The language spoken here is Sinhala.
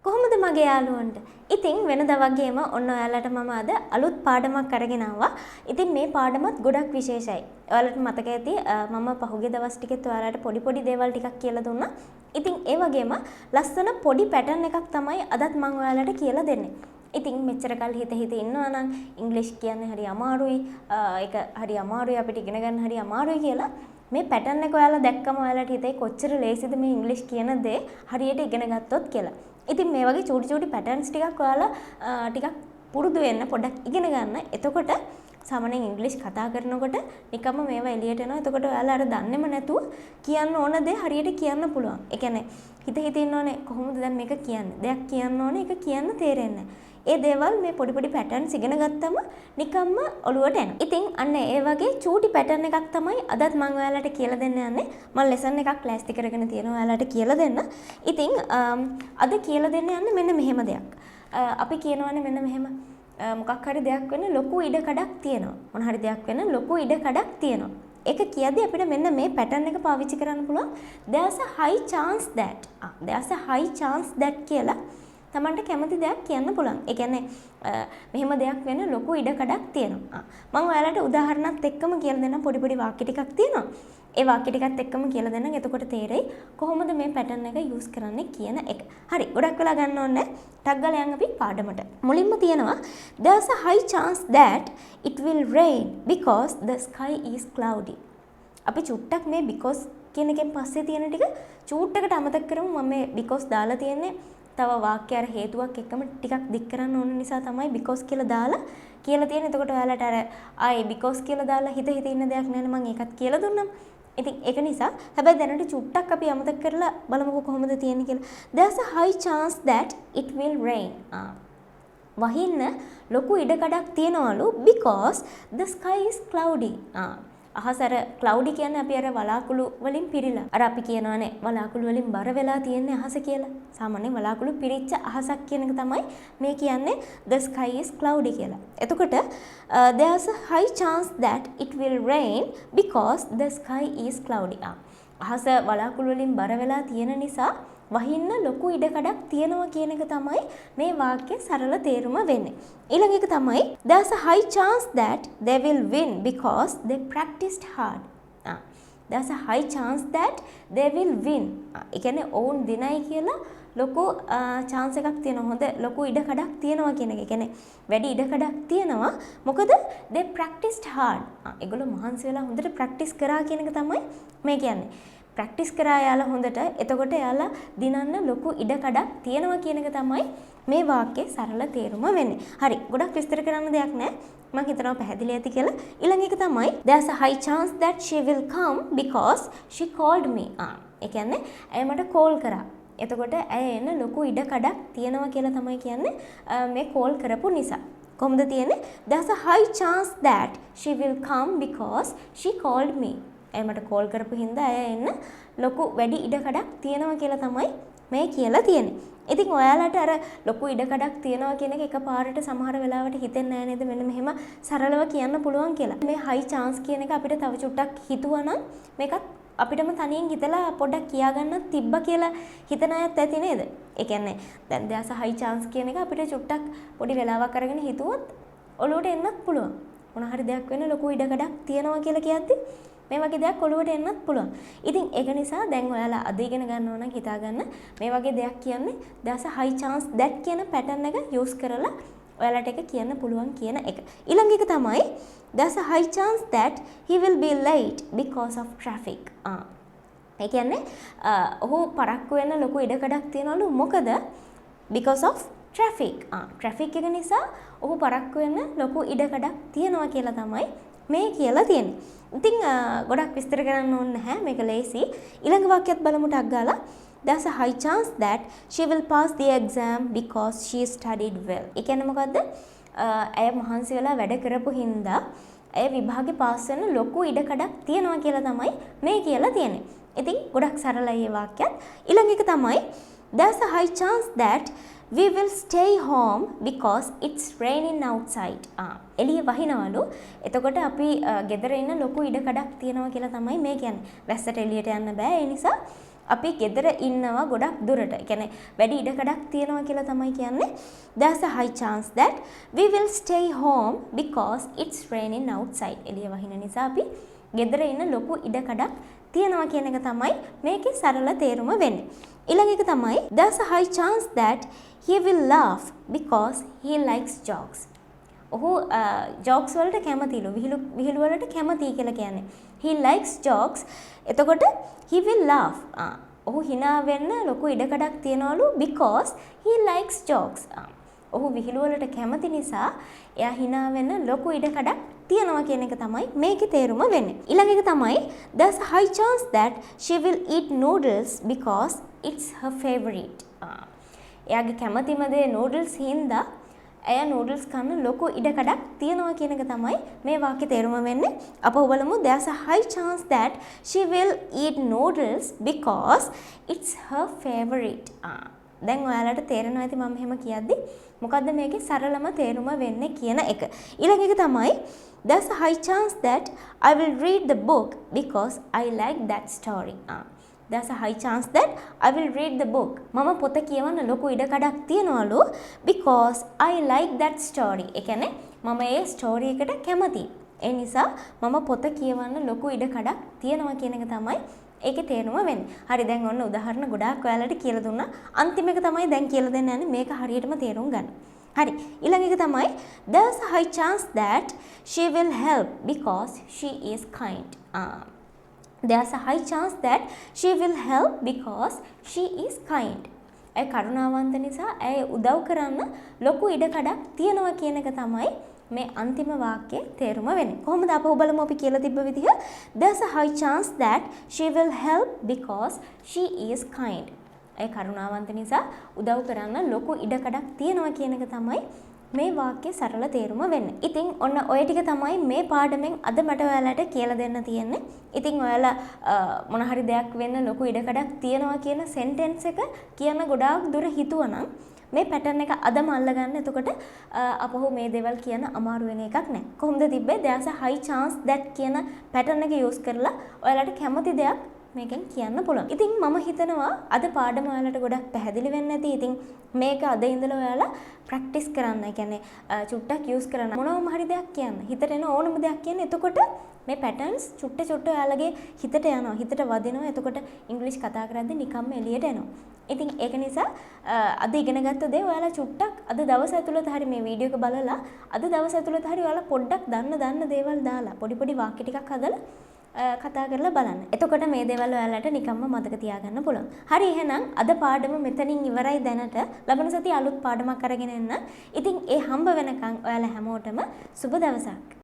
කොහොමද මගේ යාළුවන්ට? ඉතින් වෙනදා වගේම ඔන්න ඔයාලට මම අද අලුත් පාඩමක් අරගෙන ආවා. ඉතින් මේ පාඩමත් ගොඩක් විශේෂයි. ඔයාලට මතක ඇති මම පහුගිය දවස් ටිකෙත් ඔයාලට පොඩි දේවල් ටිකක් කියලා දුන්නා. ඉතින් ඒ වගේම ලස්සන පොඩි පැටර්න් එකක් තමයි අදත් මම ඔයාලට කියලා දෙන්නේ. ඉතින් මෙච්චර කල් හිත ඉන්නවා නම් ඉංග්‍රීසි කියන්නේ හරි අමාරුයි. ඒක හරි අමාරුයි අපිට ඉගෙන ගන්න හරි අමාරුයි කියලා මේ පැටර්න් එක ඔයාලා දැක්කම ඔයාලට හිතේ කොච්චර ලේසිද මේ ඉංග්‍රීසි කියන දේ හරියට ඉගෙන ගත්තොත් කියලා. ඉතින් මේ වගේ චූටි පැටර්න්ස් ටිකක් ඔයාලා ටිකක් පුරුදු වෙන්න පොඩ්ඩක් ඉගෙන ගන්න. එතකොට සාමාන්‍යයෙන් ඉංග්‍රීසි කතා කරනකොට නිකම්ම මේවා එළියට එනවා. එතකොට ඔයාලා අර දන්නේම නැතුව කියන්න ඕන දේ හරියට කියන්න පුළුවන්. ඒ කියන්නේ හිත ඉන්නෝනේ කොහොමද දැන් මේක කියන්නේ? දෙයක් කියන්න ඕනේ ඒක කියන්න තේරෙන්නේ නැහැ. ඒ දේවල් මේ පොඩි පැටර්න්ස් ඉගෙන ගත්තම නිකම්ම ඔළුවට එනවා. ඉතින් අන්න ඒ වගේ චූටි පැටර්න් එකක් තමයි අදත් මම ඔයාලට කියලා දෙන්න යන්නේ. මම ලෙසන් එකක් ක්ලාස් එක කරගෙන තියෙනවා ඔයාලට කියලා දෙන්න. ඉතින් අද කියලා දෙන්න යන්නේ මෙන්න මෙහෙම දෙයක්. අපි කියනවානේ මෙන්න මෙහෙම මොකක් හරි දෙයක් වෙන ලොකු ඉඩ කඩක් තියෙනවා. මොන හරි දෙයක් වෙන ලොකු ඉඩ කඩක් තියෙනවා. ඒක කියද්දි අපිට මෙන්න මේ පැටර්න් එක පාවිච්චි කරන්න පුළුවන්. There's a high chance that. There's a high chance that කියලා තමන්ට කැමති දෙයක් කියන්න පුළුවන්. ඒ කියන්නේ මෙහෙම දෙයක් වෙන ලොකු ඉඩ කඩක් තියෙනවා. මම ඔයාලට උදාහරණත් එක්කම කියලා දෙන්නම්. පොඩි වාක්‍ය ටිකක් තියෙනවා. ඒ වාක්‍ය ටිකත් එක්කම කියලා දෙන්නම්. එතකොට තේරෙයි කොහොමද මේ පැටර්න් එක යූස් කරන්නේ කියන එක. හරි. ගොඩක් වෙලා ගන්න ඕනේ. ටක් ගාලා යන් අපි පාඩමට. මුලින්ම තියෙනවා there's a high chance that it will rain because the sky is cloudy. අපි චුට්ටක් මේ because කියන එකෙන් පස්සේ තියෙන ටික චූට්ටකට අමතක කරමු. මම මේ because දාලා තියෙන්නේ තව වාක්‍ය අර හේතුවක් එක්කම ටිකක් දික් කරන්න ඕන නිසා තමයි because කියලා දාලා කියලා තියෙන්නේ. එතකොට ඔයාලට අර ආයේ because කියලා දාලා හිත ඉන්න දෙයක් නැහැ මම ඒකත් කියලා දුන්නම්. ඉතින් ඒක නිසා හැබැයි දැනට චුට්ටක් අපි අමතක කරලා බලමුකෝ කොහොමද තියෙන්නේ කියලා. There's a high chance that it will rain. වහින්න ලොකු ඉඩකඩක් තියනවලු because the sky is cloudy. අහස අර cloudy කියන්නේ අපි අර වලාකුළු වලින් පිරීලා. අර අපි කියනවානේ වලාකුළු වලින් බර වෙලා තියෙන්නේ අහස කියලා. සාමාන්‍යයෙන් වලාකුළු පිරිච්ච අහසක් කියන එක තමයි මේ කියන්නේ the sky is cloudy කියලා. එතකොට there's a high chance that it will rain because the sky is cloudy. අහස වලාකුළු වලින් බර වෙලා තියෙන නිසා වහින්න ලොකු ඉඩකඩක් තියෙනවා කියන එක තමයි මේ වාක්‍යයේ සරල තේරුම වෙන්නේ. ඊළඟ එක තමයි there's a high chance that they will win because they practiced hard. There's a high chance that they will win. ඒ කියන්නේ ඔවුන් දිනයි කියලා ලොකු chance එකක් තියෙනවා. හොඳ ලොකු ඉඩකඩක් තියෙනවා කියන එක. ඒ කියන්නේ වැඩි ඉඩකඩක් තියෙනවා. මොකද they practiced hard. ඒගොල්ලෝ මහන්සි වෙලා හොඳට practice කරා කියන එක තමයි මේ කියන්නේ. ප්‍රැක්ටිස් කරා යාලා හොඳට. එතකොට යාලා දිනන්න ලොකු ඉඩකඩක් තියෙනවා කියන එක තමයි මේ වාක්‍යයේ සරල තේරුම වෙන්නේ. හරි. ගොඩක් විස්තර කරන්න දෙයක් නැහැ. මම හිතනවා පැහැදිලි ඇති කියලා. ඊළඟ එක තමයි there's a high chance that she will come because she called me. ඒ කියන්නේ ඇය මට කෝල් කරා. එතකොට ඇය එන ලොකු ඉඩකඩක් තියෙනවා කියලා තමයි කියන්නේ මේ කෝල් කරපු නිසා. කොහොමද තියෙන්නේ? there's a high chance that she will come because she called me. ඇය මට කෝල් කරපු හින්දා ඇය එන්න ලොකු වැඩි ඉඩකඩක් තියෙනවා කියලා තමයි මේ කියලා තියෙන්නේ. ඉතින් ඔයාලට අර ලොකු ඉඩකඩක් තියෙනවා කියන එක එකපාරට සමහර වෙලාවට හිතෙන්නේ නැහැ නේද මෙන්න මෙහෙම සරලව කියන්න පුළුවන් කියලා. මේ high chance කියන එක අපිට තව චුට්ටක් හිතුවනම් මේකත් අපිටම තනියෙන් හිතලා පොඩ්ඩක් කියාගන්න තිබ්බා කියලා හිතන අයත් ඇති නේද? ඒ කියන්නේ දැන් there's a high chance කියන එක අපිට චුට්ටක් පොඩි වෙලාවක් අරගෙන හිතුවොත් ඔලුවට එන්නත් පුළුවන්. මොන හරි දෙයක් වෙන ලොකු ඉඩකඩක් තියෙනවා කියලා කියද්දි මේ වගේ දෙයක් ඔළුවට එන්නත් පුළුවන්. ඉතින් ඒක නිසා දැන් ඔයාලා අද ඉගෙන ගන්න ඕන හිතා ගන්න මේ වගේ දෙයක් කියන්නේ there's a high chance that කියන pattern එක use කරලා ඔයාලට ඒක කියන්න පුළුවන් කියන එක. ඊළඟ එක තමයි there's a high chance that he will be late because of traffic. ඒ කියන්නේ ඔහු පරක්කු වෙන ලොකු ඉඩකඩක් තියනවලු මොකද because of traffic. traffic එක නිසා ඔහු පරක්කු වෙන ලොකු ඉඩකඩක් තියනවා කියලා තමයි මේ කියලා තියෙන්නේ. ඉතින් ගොඩක් විස්තර කරන්න ඕනේ නැහැ. මේක ලේසි. ඊළඟ වාක්‍යයත් බලමු ටක් ගාලා. There's a high chance that she will pass the exam because she studied well. ඒ කියන්නේ මොකද්ද? ඇය මහන්සි වෙලා වැඩ කරපු හින්දා ඇය විභාගේ පාස් වෙන ලොකු ඉඩකඩක් තියනවා කියලා තමයි මේ කියලා තියෙන්නේ. ඉතින් ගොඩක් සරලයි මේ වාක්‍යයත්. ඊළඟ එක තමයි there's a high chance that we will stay home because it's raining outside. එළිය වහිනවලු. එතකොට අපි ගෙදර ඉන්න ලොකු ඉඩකඩක් තියනවා කියලා තමයි මේ කියන්නේ. වැස්සට එළියට යන්න බෑ. ඒ නිසා අපි ගෙදර ඉන්නවා ගොඩක් දුරට. ඒ කියන්නේ වැඩි ඉඩකඩක් තියනවා කියලා තමයි කියන්නේ. There's a high chance that we will stay home because it's raining outside. එළිය වහින නිසා අපි ගෙදර ඉන්න ලොකු ඉඩකඩක් තියනවා කියන එක තමයි මේකේ සරල තේරුම වෙන්නේ. ඊළඟ එක තමයි there's a high chance that he will laugh because he likes jokes. ඔහු jokes වලට කැමතිලු. විහිළු වලට කැමතියි කියලා කියන්නේ. He likes jokes. එතකොට he will laugh. ඔහු hina වෙන්න ලොකු ඉඩකඩක් තියනවලු because he likes jokes. ඔහු විහිළු වලට කැමති නිසා එයා hina වෙන්න ලොකු ඉඩකඩක් තියනවා කියන එක තමයි මේකේ තේරුම වෙන්නේ. ඊළඟ එක තමයි there's a high chance that she will eat noodles because it's her favorite. එයාගේ කැමතිම දේ noodles හින්දා එයා noodles කන්න ලොකු ඉඩකඩක් තියනවා කියන එක තමයි මේ වාක්‍යයේ තේරුම වෙන්නේ. අප බලමු there's a high chance that she will eat noodles because it's her favorite. දැන් ඔයාලට තේරෙනවා ඇති මම එහෙම කියද්දි මොකද්ද මේකේ සරලම තේරුම වෙන්නේ කියන එක. ඊළඟ එක තමයි there's a high chance that I will read the book because I like that story. There's a high chance that I will read the book. මම පොත කියවන්න ලොකු ඉඩකඩක් තියනවලු because I like that story. ඒ කියන්නේ මම ඒ ස්ටෝරි එකට කැමතියි. ඒ නිසා මම පොත කියවන්න ලොකු ඉඩකඩක් තියනවා කියන එක තමයි ඒකේ තේරුම වෙන්නේ. හරි දැන් ඔන්න උදාහරණ ගොඩාක් ඔයාලට කියලා දුන්නා. අන්තිම එක තමයි දැන් කියලා දෙන්න යන්නේ මේක හරියටම තේරුම් ගන්න. හරි ඊළඟ එක තමයි there's a high chance that she will help because she is kind. There's a high chance that she will help because she is kind. ඒ කරුණාවන්ත නිසා ඒ උදව් කරන්න ලොකු ඉඩකඩක් තියනවා කියන එක තමයි මේ අන්තිම වාක්‍යයේ තේරුම වෙන්නේ. කොහොමද අපහු බලමු අපි කියලා තිබ්බ විදිහ there's a high chance that she will help because she is kind. ඒ කරුණාවන්ත නිසා උදව් කරන්න ලොකු ඉඩකඩක් තියනවා කියන එක තමයි මේ වාක්‍යයේ සරල තේරුම වෙන්නේ. ඉතින් ඔන්න ඔය ටික තමයි මේ පාඩමෙන් අද මට ඔයාලට කියලා දෙන්න තියෙන්නේ. ඉතින් ඔයාලා මොන හරි දෙයක් වෙන්න ලොකු ඉඩකඩක් තියනවා කියන සෙන්ටෙන්ස් එක කියන ගොඩාක් දුර හිතුවනම් මේ පැටර්න් එක අදම අල්ලගන්න. එතකොට අපහු මේ දේවල් කියන අමාරු වෙන එකක් නැහැ. කොහොමද තිබ්බේ? there's a high chance that කියන පැටර්න් එක යූස් කරලා ඔයාලට කැමති දෙයක් මේකෙන් කියන්න පුළුවන්. ඉතින් මම හිතනවා අද පාඩම ඔයාලට ගොඩක් පැහැදිලි වෙන්න ඇති. ඉතින් මේක අද ඉඳලා ඔයාලා ප්‍රැක්ටිස් කරන්න. ඒ කියන්නේ චුට්ටක් යූස් කරන්න. මොනවම හරි දෙයක් කියන්න. හිතට එන ඕනම දෙයක් කියන්න. එතකොට මේ පැටර්න්ස් චුට්ට ඔයාලගේ හිතට යනවා. හිතට වදිනවා. එතකොට ඉංග්‍රීසි කතා කරද්දී නිකම්ම එළියට එනවා. ඉතින් ඒක නිසා අද ඉගෙන ගත්ත දේ ඔයාලා චුට්ටක් අද දවස් ඇතුළත හරි මේ වීඩියෝ එක බලලා අද දවස් ඇතුළත හරි ඔයාලා පොඩ්ඩක් දන්න දේවල් දාලා පොඩි වාක්‍ය ටිකක් හදලා කතා කරලා බලන්න. එතකොට මේ දේවල් ඔයාලට නිකම්ම මතක තියාගන්න පුළුවන්. හරි එහෙනම් අද පාඩම මෙතනින් ඉවරයි දැනට. ලබන සතියේ අලුත් පාඩමක් අරගෙන එන්න. ඉතින් ඒ හම්බ වෙනකන් ඔයාලා හැමෝටම සුබ දවසක්.